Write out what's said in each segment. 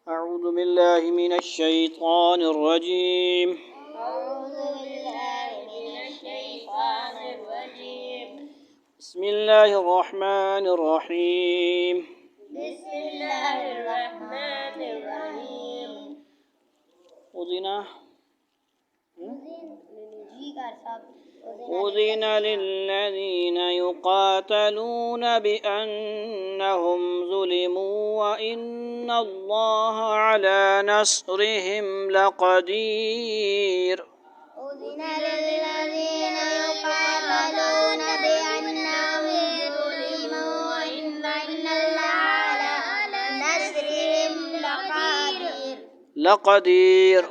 أعوذ بالله من الشيطان الرجيم. بسم الله الرحمن الرحيم. أذن للذين يقاتلون بأنهم ظلموا وإن الله على نصرهم لقدير. أذن للذين يقاتلون بأنهم ظلموا وإن الله على نصرهم لقدير.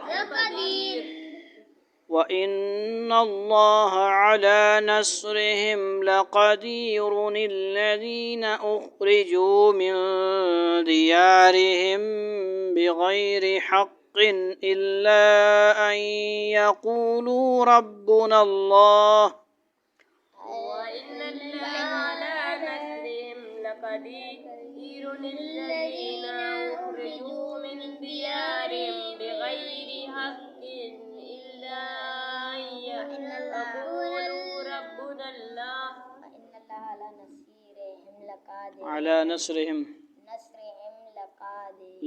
وإن الله على نصرهم لقدير. الذين أخرجوا من ديارهم بغير حق إلا أن يقولوا ربنا الله. وإن الله على نصرهم لقدير. الذين أخرجوا من ديارهم بغير حق إلا أن يقولوا ربنا الله. وإن الله على نصرهم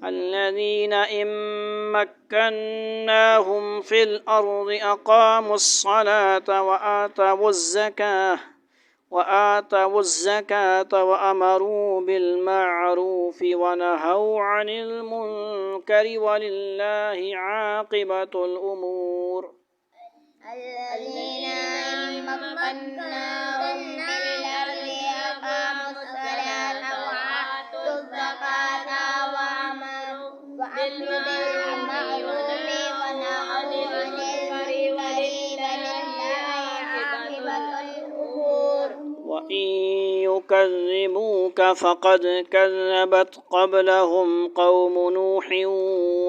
الذين إن مكناهم في الأرض أقاموا الصلاة وآتوا الزكاة وأمروا بالمعروف ونهوا عن المنكر ولله عاقبة الأمور. الذين إن مكناهم في الأرض أقاموا الصلاة وآتوا الزكاة وأمروا بالمعروف ونهوا عن المنكر ولله عاقبة الأمور. وإن يكذبوك فقد كذبت قبلهم قوم نوح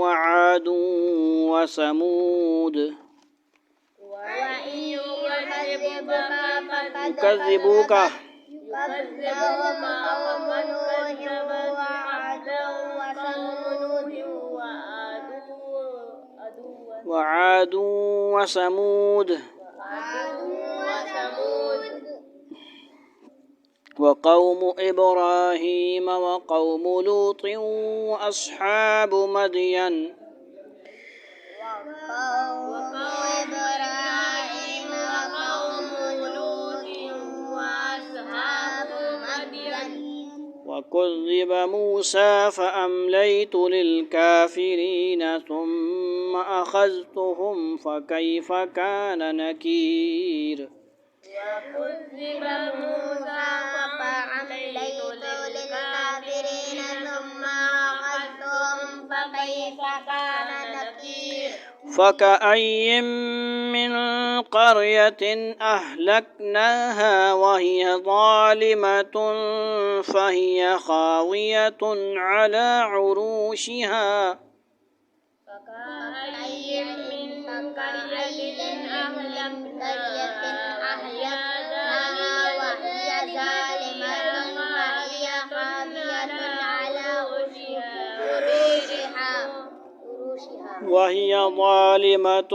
وعاد وثمود. يكذبوك وعاد وثمود وقوم إبراهيم وقوم لوط وأصحاب مدين. وكذب موسى فأمليت للكافرين ثم أخذتهم فكيف كان نكير. وكذب موسى فأمليت للكافرين ثم أخذتهم فكيف كان نكير. فكأي من قرية أهلكناها وهي ظالمة فهي خاوية على عروشها فكأي من قرية أهلكناها وهي ظالمة فهي خاوية على عروشها وهي ظالمة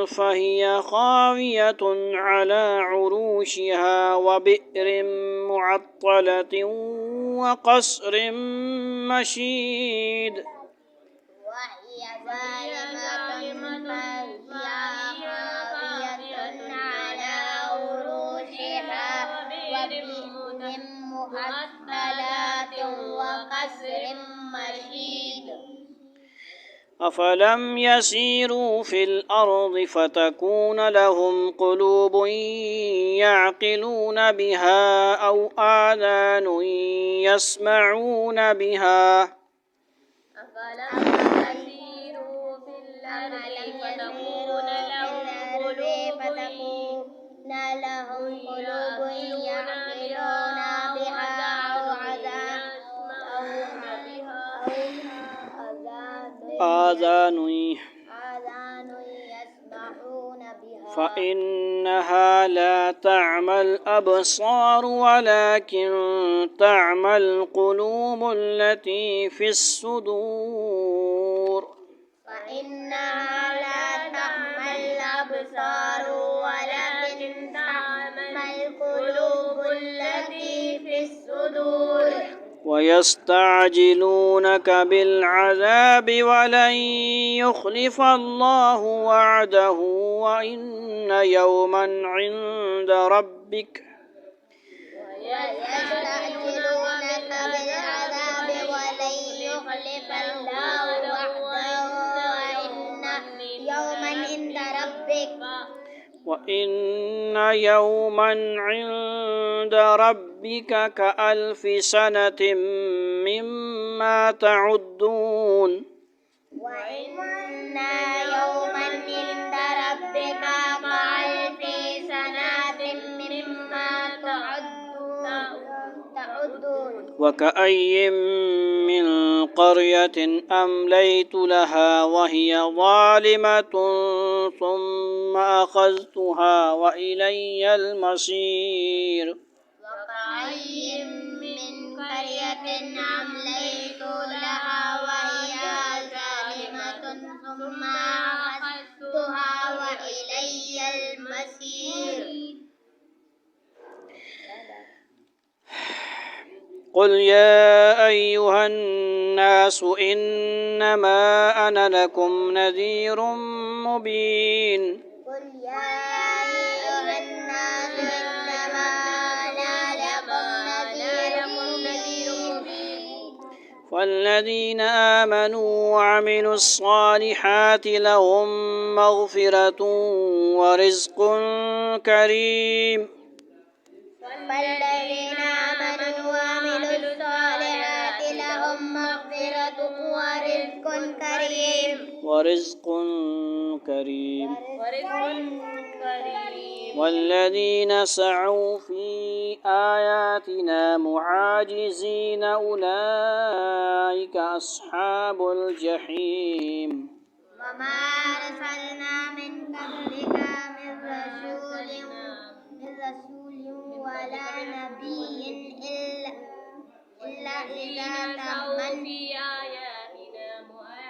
فهي خاوية على عروشها وبئر معطلة وقصر مشيد وهي ظالمة فهي خاوية على عروشها وبئر مهطلة وقصر مشيد أفلم يسيروا في الأرض فتكون لهم قلوب يعقلون بها أو آذان يسمعون بها أفلم يسيروا في الأرض فتكون لهم قلوب يعقلون بها أو آذان يسمعون بها فإنها لا تعمى الأبصار ولكن تعمى القلوب التي في الصدور فإنها لا تعمى الأبصار ولكن تعمى القلوب التي في الصدور ويستعجلونك بالعذاب ولن يخلف الله وعده وإن يوما عند ربك ويستعجلونك بالعذاب ولن يخلف الله وإن يوما عند ربك كألف سنة مما تعدون وإن يوما عند ربك كألف سنة مما تعدون وكأي من قرية أمليت لها وهي ظالمة ثم أخذتها وإلي المصير وكأي من قرية أمليت لها وهي ظالمة ثم أخذتها وإلي المصير قل يا أيها الناس إنما أنا لكم نذير مبين قل يا أيها الناس إنما أنا لكم نذير مبين والذين آمنوا وعملوا الصالحات لهم مغفرة ورزق كريم فالذين آمنوا وعملوا الصالحات لهم مغفرة ورزق كريم والذين سعوا في آياتنا معاجزين أولئك أصحاب الجحيم وما أرسلنا من قبلك من رسول ولا نبي إلا إذا تمنى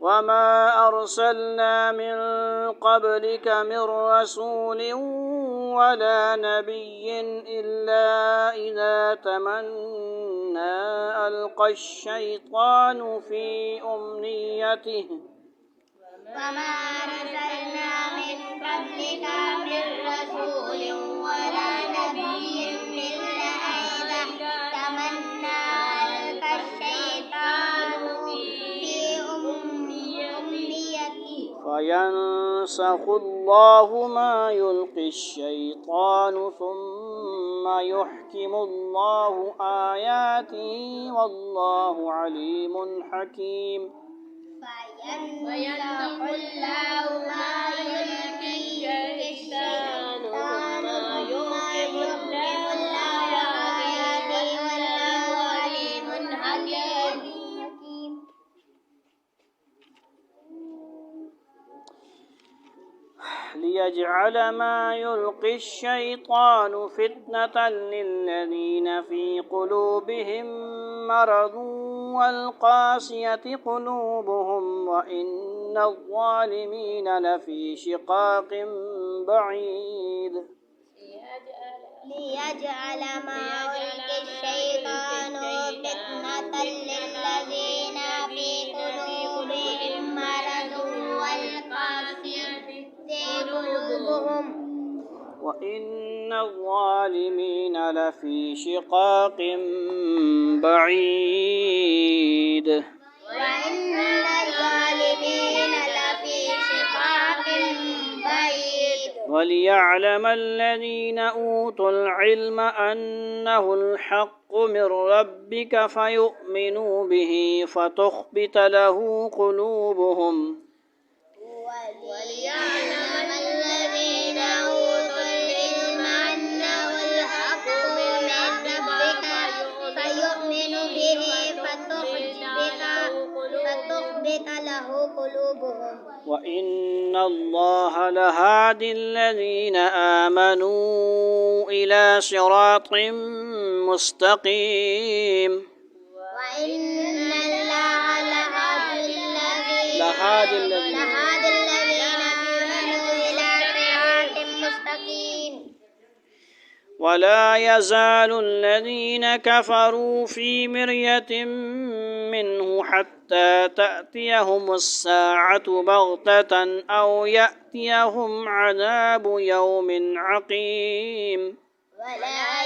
وما أرسلنا من قبلك من رسول ولا نبي إلا إذا تمنى ألقى الشيطان في أمنيته وما أرسلنا من قبلك من رسول ولا نبي إلا إذا تمنى ألقى الشيطان في أمنيته فينسخ الله ما يلقي الشيطان ثم يحكم الله آياته والله عليم حكيم فينسخ الله ما يلقي الشيطان ثم يحكم الله ليجعل ما يلقي الشيطان فتنة للذين في قلوبهم مرض والقاسية قلوبهم وإن الظالمين لفي شقاق بعيد ليجعل ما يلقي الشيطان فتنة للذين في قلوبهم مرض والقاسية قلوبهم وإن الظالمين لفي شقاق بعيد وإن الظالمين لفي شقاق بعيد وليعلم الذين أوتوا العلم أنه الحق من ربك فيؤمنوا به فتخبت له قلوبهم وليعلم الذين أوتوا العلم أنه الحق من ربك فيؤمنوا به فتخبت له قلوبهم وإن الله لهادي الذين آمنوا إلى صراط مستقيم وإن الله لهادي الذين آمنوا إلى صراط مستقيم ولا يزال الذين كفروا في مرية منه حتى تأتيهم الساعة بغتة أو يأتيهم عذاب يوم عقيم ولا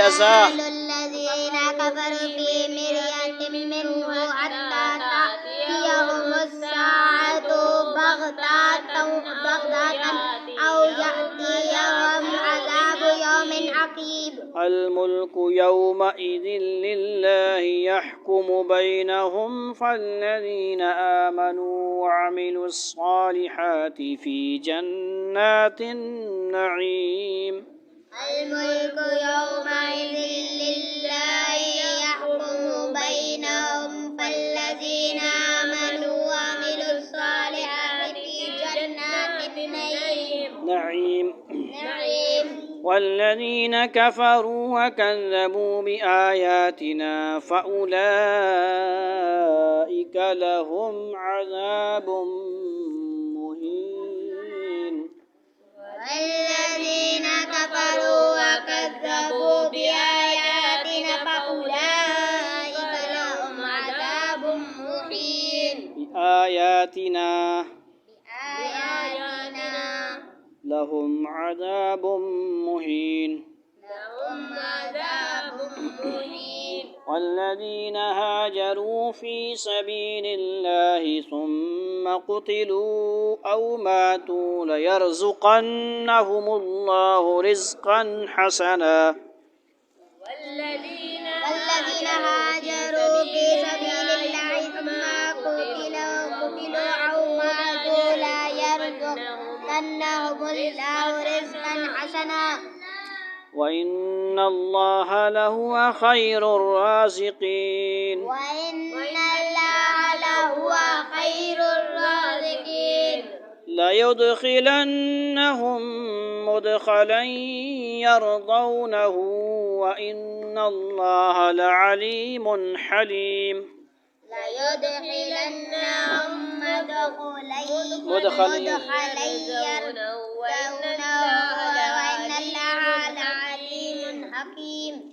يزال الذين كفروا في مرية منه حتى تأتيهم الساعة بغتة أو يأتيهم عذاب يوم عقيم الملك يومئذ لله يحكم بينهم فالذين آمنوا وعملوا الصالحات في جنات النعيم الملك يومئذ لله يحكم بينهم فالذين آمنوا وعملوا الصالحات في جنات نعيم النعيم والذين كفروا وكذبوا بآياتنا فأولئك لهم عذاب مهين والذين كفروا وكذبوا بآياتنا فأولئك لهم عذاب مهين بآياتنا بآياتنا لهم عذاب مهين لهم عذاب مهين والذين هاجروا في سبيل الله ثم قتلوا أو ماتوا ليرزقنهم الله رزقا حسنا والذين هاجروا في سبيل الله ثم قتلوا أو ماتوا لا يرزقنهم الله رزقا حسنا وإن الله لهو خير الرازقين وإن الله لهو خير الرازقين ليدخلنهم مدخلا يرضونه وإن الله لعليم حليم ليدخلنهم مدخلا يرضونه وإن الله لعليم حكيم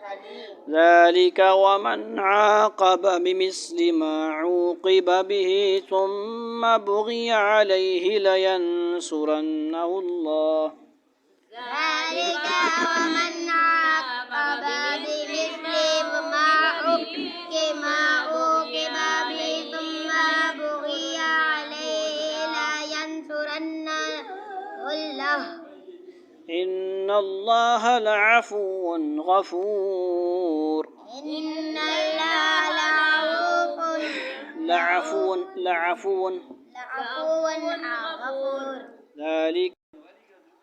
حليم ذلك ومن عاقب بمثل ما عوقب به ثم بغي عليه لينصرنه الله ذلك ومن عاقب بمثل ما عوقب به ثم بغي عليه لينصرنه الله إن الله لعفو غفور إن الله لعفو غفور ذلك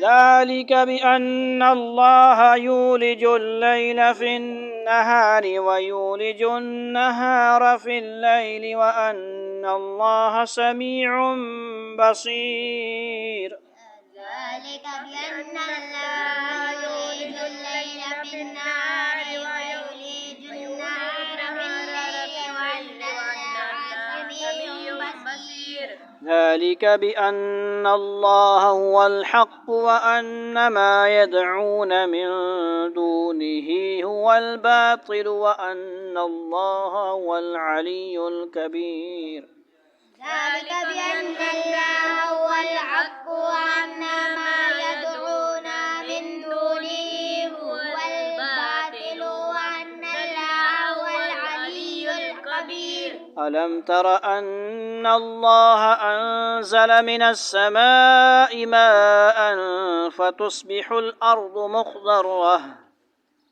ذلك بأن الله يولج الليل في النهار ويولج النهار في الليل وأن الله سميع بصير. ذلك بأن الله يولج الليل في النهار ويولج النهار في الليل وأن الله سميع بصير. ذلك بأن الله هو الحق وأن ما يدعون من دونه هو الباطل وأن الله هو العلي الكبير. ذلك بأن الله هو الحق وأن ما يدعون من دونه هو الباطل وأن الله هو العلي الكبير. ألم تر أن الله أنزل من السماء ماء فتصبح الأرض مخضرة.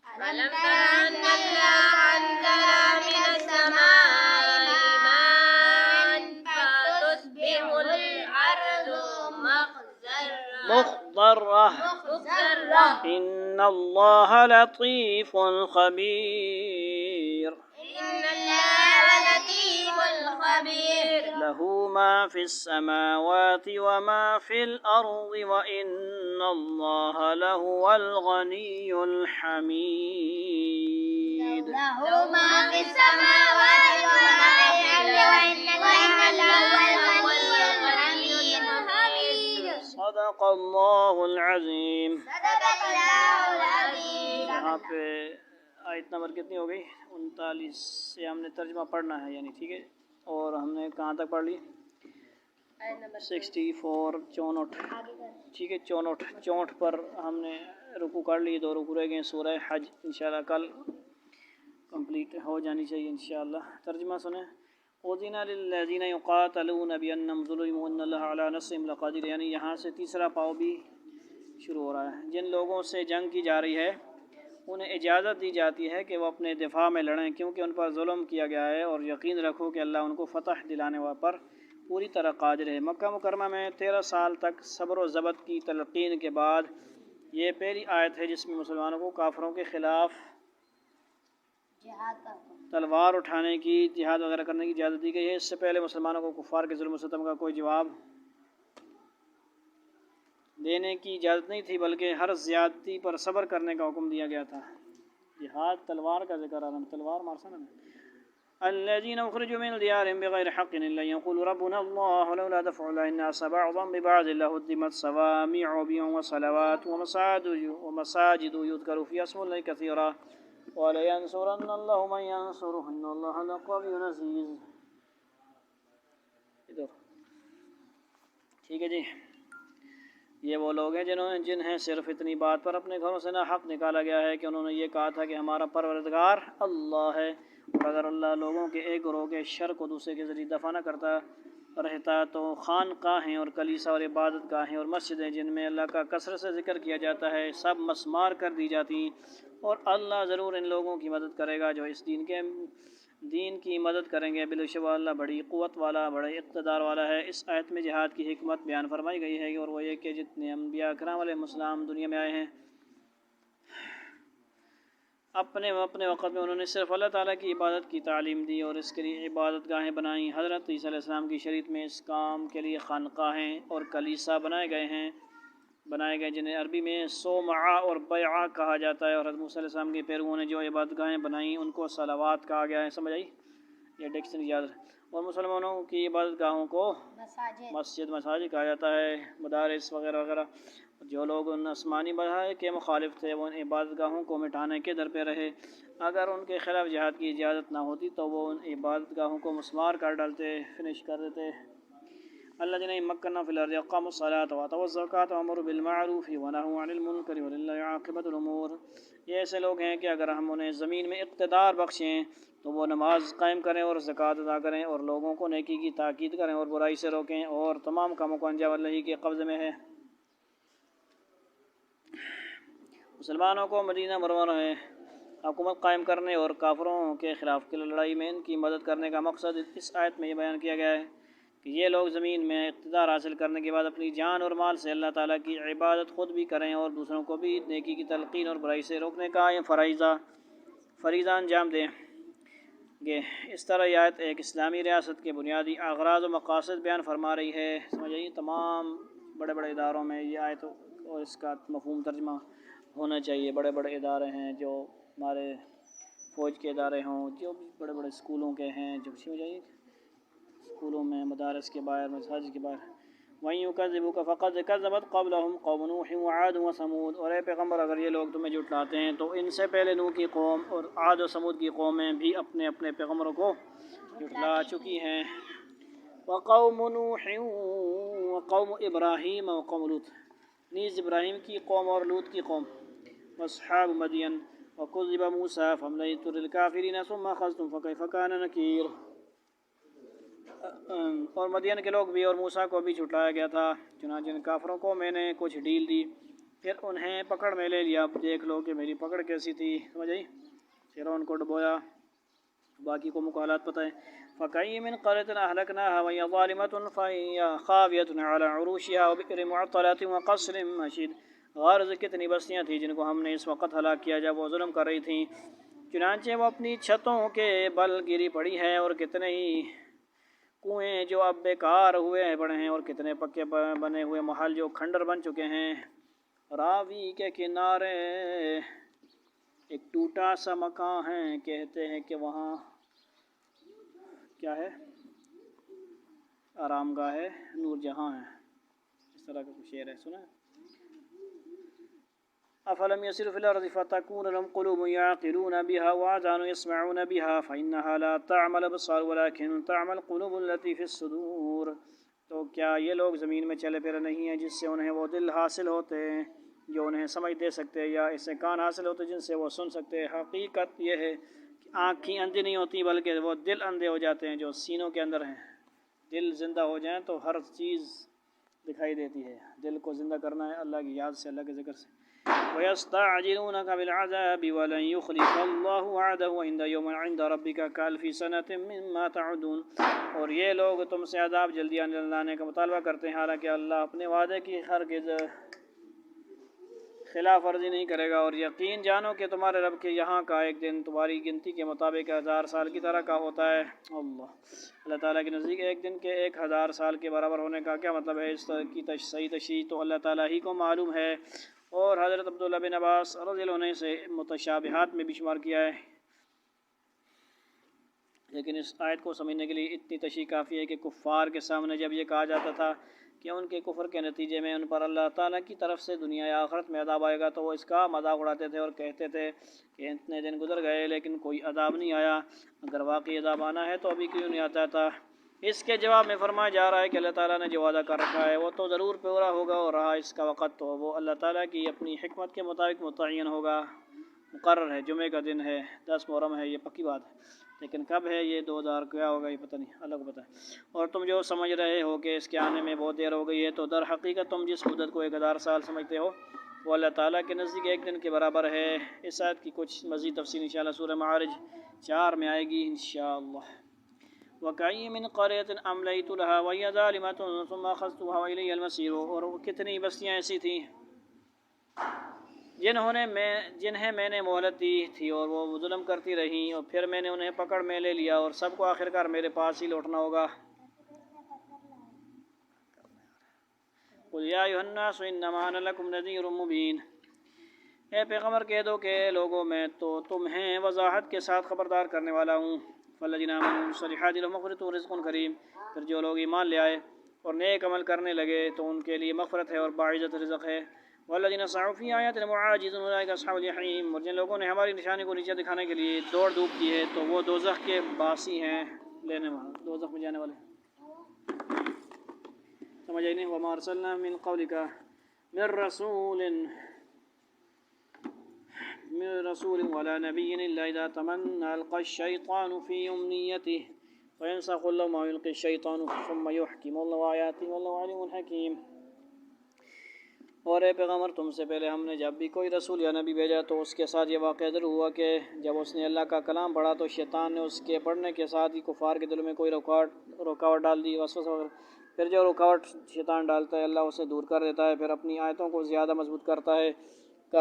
ألم تر أن الله أنزل من السماء ماء فتصبح الأرض مخضرة. إن الله لطيف خبير. إن الله لطيف خبير. له ما في السماوات وما في الأرض وإن الله لهو الغني الحميد. له ما في السماوات وما في الأرض وإن الله هو الغني الحميد. صدق الله العظیم. صدق اللہ العظیم. یہاں پہ آیت نمبر کتنی ہو گئی؟ 39 سے ہم نے ترجمہ پڑھنا ہے یعنی ٹھیک ہے. اور ہم نے کہاں تک پڑھ لی؟ 64 64 ٹھیک ہے. 64 پر ہم نے رکوع کر لی. 2 رکوع رہ گئے. سورہ حج انشاءاللہ کل کمپلیٹ ہو جانی چاہیے انشاءاللہ. ترجمہ سنیں. اذن للذین یقاتلون بانہم ظلموا وان اللہ علی نصرہم لقادر. یعنی یہاں سے تیسرا پاؤ بھی شروع ہو رہا ہے. جن لوگوں سے جنگ کی جا رہی ہے انہیں اجازت دی جاتی ہے کہ وہ اپنے دفاع میں لڑیں کیونکہ ان پر ظلم کیا گیا ہے اور یقین رکھو کہ اللہ ان کو فتح دلانے پر پوری طرح قادر ہے. مکہ مکرمہ میں 13 سال تک صبر و ضبط کی تلقین کے بعد یہ پہلی آیت ہے جس میں مسلمانوں کو کافروں کے خلاف تلوار اٹھانے کی، جہاد وغیرہ کرنے کی اجازت دی گئی ہے. اس سے پہلے مسلمانوں کو کفار کے ظلم و ستم کا کوئی جواب دینے کی اجازت نہیں تھی بلکہ ہر زیادتی پر صبر کرنے کا حکم دیا گیا تھا. جہاد تلوار کا ذکر آ رہا ہے. تلوار مارسا نا. الذين اخرجوا من ديارهم بغير حق الا يقولوا ربنا الله لولا دفع الله الناس بعضهم ببعض لهدمت صوامع وبيع وصلوات ومساجد يذكر فيها اسم الله كثيرا ولينصرن الله من ينصره ان الله لقوي عزيز. ادھر ٹھیک ہے جی. یہ وہ لوگ ہیں جنہیں صرف اتنی بات پر اپنے گھروں سے نہ حق نکالا گیا ہے کہ انہوں نے یہ کہا تھا کہ ہمارا پروردگار اللہ ہے. اور اگر اللہ لوگوں کے ایک گروہ کے شر کو دوسرے کے ذریعے دفع نہ کرتا رہتا تو خانقاہیں اور کلیسا اور عبادت گاہیں اور مسجدیں جن میں اللہ کا کثرت سے ذکر کیا جاتا ہے سب مسمار کر دی جاتی. اور اللہ ضرور ان لوگوں کی مدد کرے گا جو اس دین کی مدد کریں گے. بالشبہ اللہ بڑی قوت والا بڑے اقتدار والا ہے. اس آیت میں جہاد کی حکمت بیان فرمائی گئی ہے اور وہ یہ کہ جتنے انبیاء کرام علیہ السلام دنیا میں آئے ہیں اپنے وقت میں انہوں نے صرف اللہ تعالیٰ کی عبادت کی تعلیم دی اور اس کے لیے عبادت گاہیں بنائیں. حضرت عیسیٰ علیہ السلام کی شریعت میں اس کام کے لیے خانقاہیں اور کلیسا بنائے گئے جنہیں عربی میں صومعہ اور بیعہ کہا جاتا ہے. اور حضرت موسیٰ علیہ السلام کے پیرووں نے جو عبادت گاہیں بنائیں ان کو صلوات کہا گیا ہے. سمجھ آئی؟ یہ ڈکشنری یاد رہے. اور مسلمانوں کی عبادت گاہوں کو مساجد کہا جاتا ہے. مدارس وغیرہ وغیرہ. جو لوگ ان آسمانی بڑھائے کے مخالف تھے وہ ان عبادت گاہوں کو مٹانے کے در پہ رہے. اگر ان کے خلاف جہاد کی اجازت نہ ہوتی تو وہ ان عبادت گاہوں کو مسمار کر ڈالتے، فنش کر دیتے. الذين يمكنون في الأرض أقاموا الصلاة وآتوا الزكاة وأمروا بالمعروف ونهوا عن المنكر ولله عاقبة الأمور. یہ ایسے لوگ ہیں کہ اگر ہم انہیں زمین میں اقتدار بخشیں تو وہ نماز قائم کریں اور زکوٰۃ ادا کریں اور لوگوں کو نیکی کی تاکید کریں اور برائی سے روکیں اور تمام کاموں کو انجام اللہ ہی کے قبضے میں ہے. مسلمانوں کو مدینہ منورہ ہے حکومت قائم کرنے اور کافروں کے خلاف کی لڑائی میں ان کی مدد کرنے کا مقصد اس آیت میں یہ بیان کیا گیا ہے کہ یہ لوگ زمین میں اقتدار حاصل کرنے کے بعد اپنی جان اور مال سے اللہ تعالیٰ کی عبادت خود بھی کریں اور دوسروں کو بھی نیکی کی تلقین اور برائی سے روکنے کا یہ فریضہ انجام دیں گے۔ اس طرح یہ آیت ایک اسلامی ریاست کے بنیادی اغراض و مقاصد بیان فرما رہی ہے۔ سمجھئے تمام بڑے بڑے اداروں میں یہ آیت اور اس کا مفہوم ترجمہ ہونا چاہیے۔ بڑے بڑے ادارے ہیں جو ہمارے فوج کے ادارے ہوں، جو بھی بڑے بڑے اسکولوں کے ہیں، جو سمجھائیے اسکولوں میں، مدارس کے باہر، مساجد کے باہر۔ وَإِن يُكَذِّبُوكَ فَقَدْ كَذَّبَتْ قَبْلَهُمْ قَوْمُ نُوحٍ وَعَادٌ وَثَمُودُ۔ اور اے پیغمبر اگر یہ لوگ تمہیں جھٹلاتے ہیں تو ان سے پہلے نوح کی قوم اور عاد و ثمود کی قومیں بھی اپنے اپنے پیغمبروں کو جھٹلا چکی ہیں۔ وَقَوْمُ نُوحٍ وَقَوْمُ إِبْرَاهِيمَ وَقَوْمُ لُوط، نیز ابراہیم کی قوم اور لوط کی قوم۔ وَأَصْحَابُ مَدْيَنَ وَكُذِّبَ مُوسَىٰ فَأَمْلَيْتُ لِلْكَافِرِينَ ثُمَّ أَخَذْتُهُمْ فَكَيْفَ كَانَ نَكِيرِ۔ اور مدین کے لوگ بھی اور موسیٰ کو بھی جھٹلایا گیا تھا، چنانچہ ان کافروں کو میں نے کچھ ڈھیل دی، پھر انہیں پکڑ میں لے لیا۔ اب دیکھ لو کہ میری پکڑ کیسی تھی۔ سمجھ آئی؟ فرعون کو ڈبویا، باقی کو مقالات پتہ ہے۔ فَكَأَيٍّ مِّن قَرْيَةٍ أَهْلَكْنَاهَا وَهِيَ ظَالِمَةٌ فَهِيَ خَاوِيَةٌ عَلَىٰ عُرُوشِهَا وَبِئْرٍ مُّعَطَّلَةٍ وَقَصْرٍ مَّشِيدٍ۔ غرض کتنی بستیاں تھیں جن کو ہم نے اس وقت ہلاک کیا جب وہ ظلم کر رہی تھیں، چنانچہ وہ اپنی چھتوں کے بل گری پڑی ہے، اور کتنے ہی کنویں جو اب بیکار ہوئے پڑے ہیں، اور کتنے پکے بنے ہوئے محل جو کھنڈر بن چکے ہیں۔ راوی کے کنارے ایک ٹوٹا سا مکان ہے، کہتے ہیں کہ وہاں کیا ہے، آرام گاہ ہے، نور جہاں ہے، اس طرح کا کچھ شعر ہے، سنا ہے؟ افلم يسيروا في الارض فتكون لهم قلوب يعقلون بها واذان يسمعون بها فانها لا تعمى الابصار ولكن تعمى القلوب التي في الصدور۔ تو کیا یہ لوگ زمین میں چلے پھر نہیں ہیں جس سے انہیں وہ دل حاصل ہوتے ہیں جو انہیں سمجھ دے سکتے، یا اسے کان حاصل ہوتے جن سے وہ سن سکتے۔ حقیقت یہ ہے کہ آنکھیں اندھی نہیں ہوتی بلکہ وہ دل اندھے ہو جاتے ہیں جو سینوں کے اندر ہیں۔ دل زندہ ہو جائیں تو ہر چیز دکھائی دیتی ہے۔ دل کو زندہ کرنا ہے اللہ کی یاد سے، اللہ کے ذکر سے۔ وَيَسْتَعْجِلُونَكَ بِالْعَذَابِ وَلَن يُخْلِفَ اللَّهُ وَعْدَهُ وَعِندَ يَوْمٌ عِندَ رَبِّكَ كَأَلْفِ سَنَةٍ مِّمَّا تَعُدُّونَ۔ اور یہ لوگ تم سے عذاب جلدی لانے کا مطالبہ کرتے ہیں، حالانکہ اللہ اپنے وعدے کی ہرگز خلاف ورزی نہیں کرے گا، اور یقین جانو کہ تمہارے رب کے یہاں کا ایک دن تمہاری گنتی کے مطابق 1000 سال کی طرح کا ہوتا ہے۔ اللہ تعالیٰ کے نزدیک ایک دن کے 1000 سال کے برابر ہونے کا کیا مطلب ہے؟ اس طرح کی صحیح تشریح تو اللہ تعالیٰ ہی کو معلوم ہے، اور حضرت عبداللہ بن عباس رضی اللہ عنہ سے متشابہات میں بھی شمار کیا ہے، لیکن اس آیت کو سمجھنے کے لیے اتنی تشریح کافی ہے کہ کفار کے سامنے جب یہ کہا جاتا تھا کہ ان کے کفر کے نتیجے میں ان پر اللہ تعالیٰ کی طرف سے دنیا یا آخرت میں عذاب آئے گا، تو وہ اس کا مذاق اڑاتے تھے اور کہتے تھے کہ اتنے دن گزر گئے لیکن کوئی عذاب نہیں آیا، اگر واقعی عذاب آنا ہے تو ابھی کیوں نہیں آتا تھا؟ اس کے جواب میں فرمایا جا رہا ہے کہ اللہ تعالیٰ نے جو وعدہ کر رکھا ہے وہ تو ضرور پورا ہوگا، اور رہا اس کا وقت تو وہ اللہ تعالیٰ کی اپنی حکمت کے مطابق متعین ہوگا، مقرر ہے۔ جمعے کا دن ہے، 10 محرم ہے، یہ پکی بات ہے، لیکن کب ہے یہ 2000 کیا ہوگا یہ پتہ نہیں، اللہ کو پتہ ہے۔ اور تم جو سمجھ رہے ہو کہ اس کے آنے میں بہت دیر ہو گئی ہے، تو در حقیقت تم جس مدت کو 1000 سال سمجھتے ہو وہ اللہ تعالیٰ کے نزدیک ایک دن کے برابر ہے۔ اس آیت کی کچھ مزید تفصیل انشاءاللہ سورہ معارج 4 میں آئے گی انشاءاللہ۔ وَكَأَيٍّ مِّن قَرْيَةٍ أَمْلَيْتُ لَهَا وَهِيَ ظَالِمَةٌ ثُمَّ أَخَذْتُهَا وَإِلَيَّ الْمَصِيرُ۔ اور کتنی بستیاں ایسی تھیں جنہیں میں نے مہلت دی تھی اور وہ ظلم کرتی رہیں، اور پھر میں نے انہیں پکڑ میں لے لیا، اور سب کو آخرکار میرے پاس ہی لوٹنا ہوگا۔ قُلْ يَا أَيُّهَا النَّاسُ إِنَّمَا أَنَا لَكُمْ نَذِيرٌ مُّبِينٌ۔ اے پیغمبر کہہ دو کہ لوگوں میں تو تمہیں وضاحت کے ساتھ خبردار کرنے والا ہوں۔ فَالَّذِينَ آمَنُوا وَعَمِلُوا الصَّالِحَاتِ لَهُم مَغْفِرَةٌ وَرِزْقٌ كَرِيمٌ۔ پھر جو لوگ ایمان لے آئے اور نیک عمل کرنے لگے تو ان کے لیے مغفرت ہے اور باعزت رزق ہے۔ وَالَّذِينَ سَعَوْا فِي آيَاتِنَا مُعَاجِزِينَ أُولَٰئِكَ أَصْحَابُ الْجَحِيمِ۔ اور جن لوگوں نے ہماری نشانی کو نیچے دکھانے کے لیے دوڑ دھوپ کی ہے تو وہ دوزخ کے باسی ہیں، لینے والے، دوزخ میں جانے والے۔ سمجھ آئی نہیں؟ وَمَا أَرْسَلْنَا مِن قَبْلِكَ من رسول ولا نبي إلا إذا تمنى ألقى الشيطان في أمنيته فينسخ الله ما يلقي الشيطان ثم يحكم الله آياته والله عليم حكيم۔ اور اے پیغمبر تم سے پہلے ہم نے جب بھی کوئی رسول یا نبی بھیجا تو اس کے ساتھ یہ واقعہ ضرور ہوا کہ جب اس نے اللہ کا کلام پڑھا تو شیطان نے اس کے پڑھنے کے ساتھ ہی کفار کے دلوں میں کوئی رکاوٹ ڈال دی، وسوسہ وغیرہ۔ پھر جو رکاوٹ شیطان ڈالتا ہے اللہ اسے دور کر دیتا ہے، پھر اپنی آیتوں کو زیادہ مضبوط کر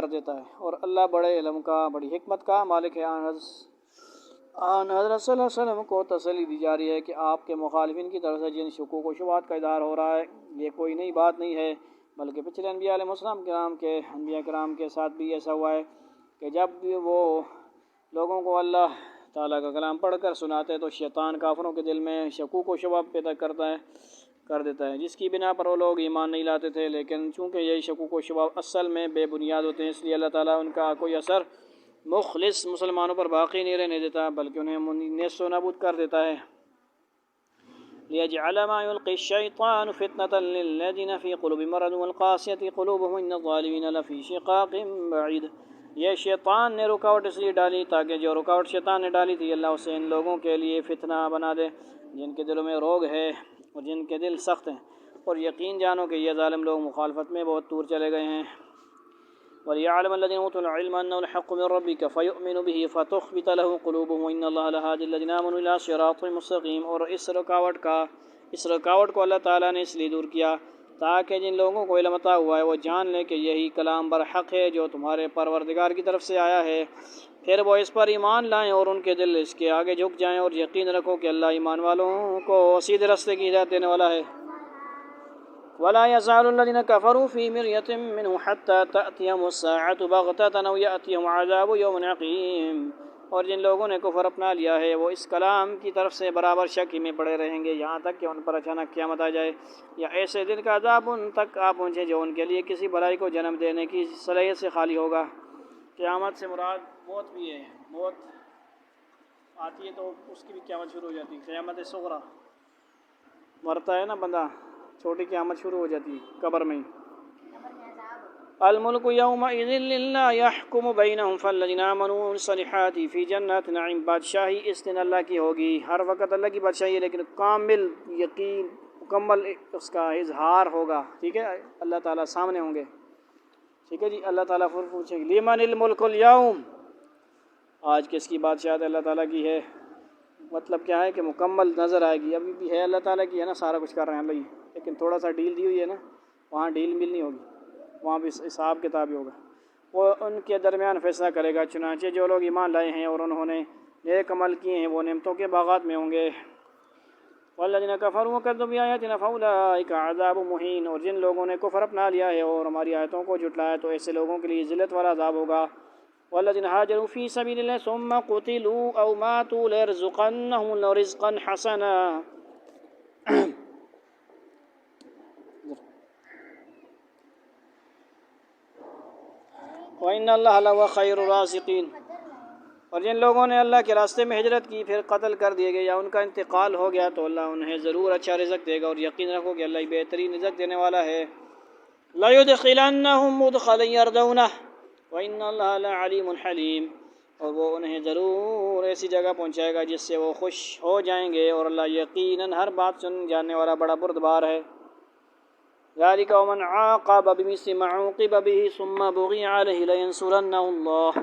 دیتا ہے، اور اللہ بڑے علم کا، بڑی حکمت کا مالک ہے۔ آن حضرت صلی اللہ علیہ وسلم کو تسلی دی جا رہی ہے کہ آپ کے مخالفین کی طرف سے جن شکوک و شبہات کا اظہار ہو رہا ہے یہ کوئی نئی بات نہیں ہے، بلکہ پچھلے انبیاء علیہ السلام کرام کے ساتھ بھی ایسا ہوا ہے کہ جب بھی وہ لوگوں کو اللہ تعالیٰ کا کلام پڑھ کر سناتے تو شیطان کافروں کے دل میں شکوک و شبہ پیدا کر دیتا ہے، جس کی بنا پر وہ لوگ ایمان نہیں لاتے تھے، لیکن چونکہ یہی شکوک و شبہ اصل میں بے بنیاد ہوتے ہیں اس لیے اللہ تعالیٰ ان کا کوئی اثر مخلص مسلمانوں پر باقی نہیں رہنے دیتا بلکہ انہیں نیست و نابود کر دیتا ہے۔ لِيَجْعَلَ مَا يُلْقِي الشَّيْطَانُ فِتْنَةً لِلَّذِينَ فِي قُلُوبِهِمْ مَرَضٌ وَالْقَاسِيَةِ قُلُوبُهُمْ وَإِنَّ الظَّالِمِينَ لَفِي شِقَاقٍ بَعِيدٍ۔ یہ شیطان نے رکاوٹ اس لیے ڈالی تاکہ جو رکاوٹ شیطان نے ڈالی تھی اللہ اسے ان لوگوں کے لیے فتنہ بنا دے جن کے دلوں میں روگ ہے اور جن کے دل سخت ہیں، اور یقین جانو کہ یہ ظالم لوگ مخالفت میں بہت دور چلے گئے ہیں۔ وَلِيَعْلَمَ الَّذِينَ أُوتُوا الْعِلْمَ أَنَّهُ الْحَقُّ مِنْ رَبِّكَ فَيُؤْمِنُوا بِهِ فَتُخْبِتَ لَهُ قُلُوبُهُمْ وَإِنَّ اللَّهَ لَهَادِ الَّذِينَ آمَنُوا إِلَىٰ صِرَاطٍ مُّسْتَقِيمٍ۔ اور اس رکاوٹ کو اللہ تعالیٰ نے اس لیے دور کیا تاکہ جن لوگوں کو علم عطا ہوا ہے وہ جان لیں کہ یہی کلام برحق ہے جو تمہارے پروردگار کی طرف سے آیا ہے، پھر وہ اس پر ایمان لائیں اور ان کے دل اس کے آگے جھک جائیں، اور یقین رکھو کہ اللہ ایمان والوں کو سیدھے راستے کی ہدایت دینے والا ہے۔ وَلَا يَزَالُ الَّذِينَ كَفَرُوا فِي مِرْيَةٍ مِّنْهُ حَتَّىٰ تَأْتِيَهُمُ السَّاعَةُ بَغْتَةً أَوْ يَأْتِيَهُمْ عَذَابُ يَوْمٍ عَقِيمٍ۔ اور جن لوگوں نے کفر اپنا لیا ہے وہ اس کلام کی طرف سے برابر شک میں پڑے رہیں گے یہاں تک کہ ان پر اچانک قیامت آ جائے یا ایسے دن کا عذاب ان تک آ پہنچے جو ان کے لیے کسی بھلائی کو جنم دینے کی صلاحیت سے خالی ہوگا۔ قیامت سے مراد موت بھی ہے، موت آتی ہے تو اس کی بھی قیامت شروع ہو جاتی ہے، قیامت صغریٰ، مرتا ہے نا بندہ، چھوٹی قیامت شروع ہو جاتی ہے قبر میں۔ الملک یومئذ للہ یحکم بینہم فالذین آمنوا الصالحات فی جنات نعیم۔ بادشاہی اس دن اللہ کی ہوگی، ہر وقت اللہ کی بادشاہی ہے لیکن کامل یقین، مکمل اس کا اظہار ہوگا، ٹھیک ہے، اللہ تعالیٰ سامنے ہوں گے، ٹھیک ہے جی۔ اللہ تعالیٰ پھر پوچھیں گے لمن الملک اليوم، آج کس کی بادشاہت اللہ تعالیٰ کی ہے؟ مطلب کیا ہے کہ مکمل نظر آئے گی، ابھی بھی ہے اللہ تعالیٰ کی، ہے نا، سارا کچھ کر رہے ہیں اللہ ہی، لیکن تھوڑا سا ڈیل دی ہوئی ہے نا، وہاں ڈیل مل نہیں ہوگی، وہاں بھی حساب کتاب ہی ہوگا، وہ ان کے درمیان فیصلہ کرے گا۔ چنانچہ جو لوگ ایمان لائے ہیں اور انہوں نے نیک عمل کیے ہیں وہ نعمتوں کے باغات میں ہوں گے۔ والذین کفروا وکذبوا بآیاتنا فاولئک عذاب مہین۔ اور جن لوگوں نے کفر اپنا لیا ہے اور ہماری آیتوں کو جھٹلایا تو ایسے لوگوں کے لیے ذلت والا عذاب ہوگا۔ والذین ہاجروا فی سبیل اللہ ثم قتلوا او ماتوا ليرزقنهم رزقا حسنا۔ وَإِنَّ اللَّهَ لَهُوَ خَيْرُ الرَّازِقِينَ۔ اور جن لوگوں نے اللہ کے راستے میں ہجرت کی پھر قتل کر دیے گئے یا ان کا انتقال ہو گیا تو اللہ انہیں ضرور اچھا رزق دے گا، اور یقین رکھو کہ اللہ بہترین رزق دینے والا ہے۔ لَيُدْخِلَنَّهُمْ مُدْخَلًا يَرْضَوْنَهُ وَإِنَّ اللَّهَ لَعَلِيمٌ حَلِيمٌ۔ اور وہ انہیں ضرور ایسی جگہ پہنچائے گا جس سے وہ خوش ہو جائیں گے، اور اللہ یقیناً ہر بات سن جاننے والا بڑا بردبار ہے۔ ذَلِكَ وَمَنْ عَاقَبَ بِمِثْلِ مَا عُوقِبَ بِهِ ثُمَّ بُغِيَ عَلَيْهِ لَيَنْصُرَنَّهُ اللَّهُ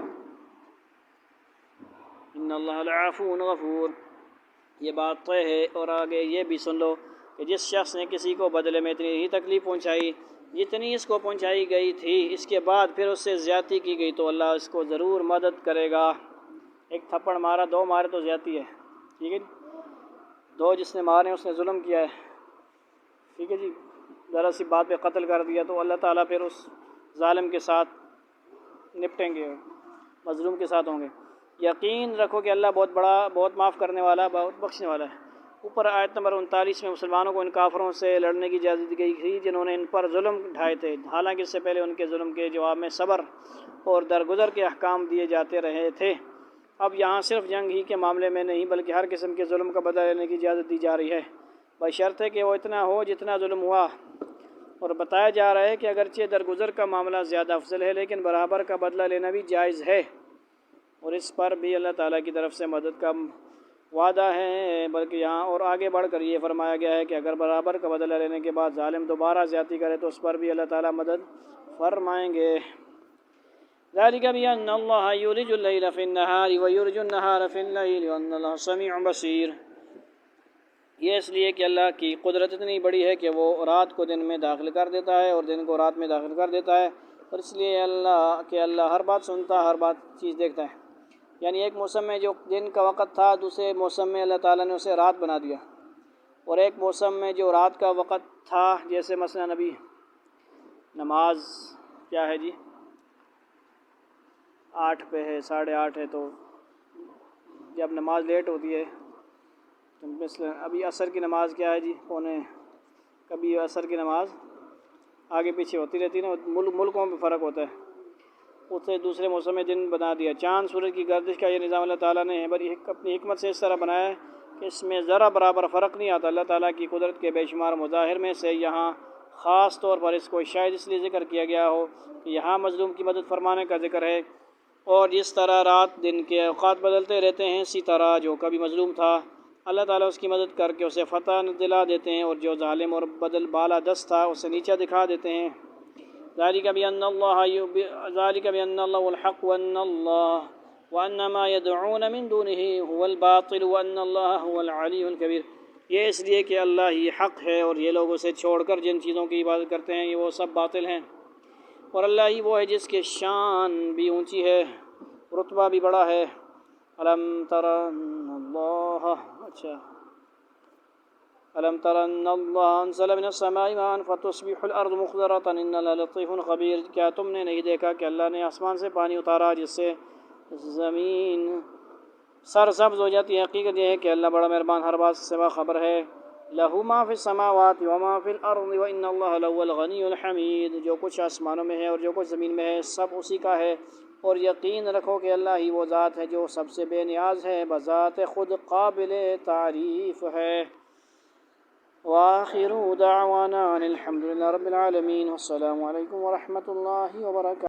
إِنَّ اللَّهَ لَعَفُوٌّ غَفُورٌ۔ یہ بات طے ہے، اور آگے یہ بھی سن لو کہ جس شخص نے کسی کو بدلے میں اتنی ہی تکلیف پہنچائی جتنی اس کو پہنچائی گئی تھی، اس کے بعد پھر اس سے زیادتی کی گئی تو اللہ اس کو ضرور مدد کرے گا۔ ایک تھپڑ مارا، دو مارے تو زیادتی ہے، ٹھیک ہے، دو جس نے مارے اس نے ظلم کیا ہے، ٹھیک ہے جی، ذرا سی بات پہ قتل کر دیا تو اللہ تعالیٰ پھر اس ظالم کے ساتھ نپٹیں گے، مظلوم کے ساتھ ہوں گے۔ یقین رکھو کہ اللہ بہت بڑا، بہت معاف کرنے والا، بہت بخشنے والا ہے۔ اوپر آیت نمبر 39 میں مسلمانوں کو ان کافروں سے لڑنے کی اجازت دی گئی تھی جنہوں نے ان پر ظلم ڈھائے تھے، حالانکہ اس سے پہلے ان کے ظلم کے جواب میں صبر اور درگزر کے احکام دیے جاتے رہے تھے۔ اب یہاں صرف جنگ ہی کے معاملے میں نہیں بلکہ ہر قسم کے ظلم کا بدلہ لینے کی اجازت دی جا رہی ہے، بشرطے کہ وہ اتنا ہو جتنا ظلم ہوا۔ اور بتایا جا رہا ہے کہ اگرچہ درگزر کا معاملہ زیادہ افضل ہے لیکن برابر کا بدلہ لینا بھی جائز ہے، اور اس پر بھی اللہ تعالیٰ کی طرف سے مدد کا وعدہ ہے، بلکہ یہاں اور آگے بڑھ کر یہ فرمایا گیا ہے کہ اگر برابر کا بدلہ لینے کے بعد ظالم دوبارہ زیادتی کرے تو اس پر بھی اللہ تعالیٰ مدد فرمائیں گے۔ ذلك بأن الله يولج الليل في النهار ويولج النهار في الليل وأن الله سميع بصير۔ یہ اس لیے کہ اللہ کی قدرت اتنی بڑی ہے کہ وہ رات کو دن میں داخل کر دیتا ہے اور دن کو رات میں داخل کر دیتا ہے، اور اس لیے اللہ ہر بات سنتا ہے، ہر بات چیز دیکھتا ہے۔ یعنی ایک موسم میں جو دن کا وقت تھا، دوسرے موسم میں اللہ تعالیٰ نے اسے رات بنا دیا، اور ایک موسم میں جو رات کا وقت تھا، جیسے مثلا ابھی نماز کیا ہے جی 8 پہ ہے، 8:30 ہے، تو جب نماز لیٹ ہوتی ہے تو مثلا ابھی عصر کی نماز کیا ہے جی کبھی عصر کی نماز آگے پیچھے ہوتی رہتی ہے نا، ملکوں میں فرق ہوتا ہے، اسے دوسرے موسم میں دن بنا دیا۔ چاند سورج کی گردش کا یہ نظام اللہ تعالیٰ نے بڑی اپنی حکمت سے اس طرح بنایا ہے کہ اس میں ذرا برابر فرق نہیں آتا۔ اللہ تعالیٰ کی قدرت کے بے شمار مظاہر میں سے یہاں خاص طور پر اس کو شاید اس لیے ذکر کیا گیا ہو کہ یہاں مظلوم کی مدد فرمانے کا ذکر ہے، اور جس طرح رات دن کے اوقات بدلتے رہتے ہیں، اسی طرح جو کبھی مظلوم تھا اللہ تعالیٰ اس کی مدد کر کے اسے فتح دلا دیتے ہیں، اور جو ظالم اور بدل بالا دست تھا اسے نیچا دکھا دیتے ہیں۔ ذلك بأن الله الحق وأن ما يدعون من دونه هو الباطل وأن الله هو العلي الكبير۔ یہ اس لیے کہ اللہ ہی حق ہے، اور یہ لوگ اسے چھوڑ کر جن چیزوں کی عبادت کرتے ہیں یہ وہ سب باطل ہیں، اور اللہ ہی وہ ہے جس کے شان بھی اونچی ہے، رتبہ بھی بڑا ہے۔ ألم تر أن الله أنزل من السماء ماء فتصبح الأرض مخضرة إن الله لطيف خبير۔ کیا تم نے نہیں دیکھا کہ اللہ نے آسمان سے پانی اتارا جس سے زمین سرسبز ہو جاتی ہے؟ حقیقت یہ ہے کہ اللہ بڑا مہربان، ہر بات سے باخبر ہے۔ لہ ما فی السماوات وما فی الارض وان اللہ لہو الغنی الحمید۔ جو کچھ آسمانوں میں ہے اور جو کچھ زمین میں ہے سب اسی کا ہے، اور یقین رکھو کہ اللہ ہی وہ ذات ہے جو سب سے بے نیاز ہے، بذات خود قابل تعریف ہے۔ وآخر دعوانا الحمد للہ رب العالمین، والسلام علیکم ورحمۃ اللہ وبرکاتہ۔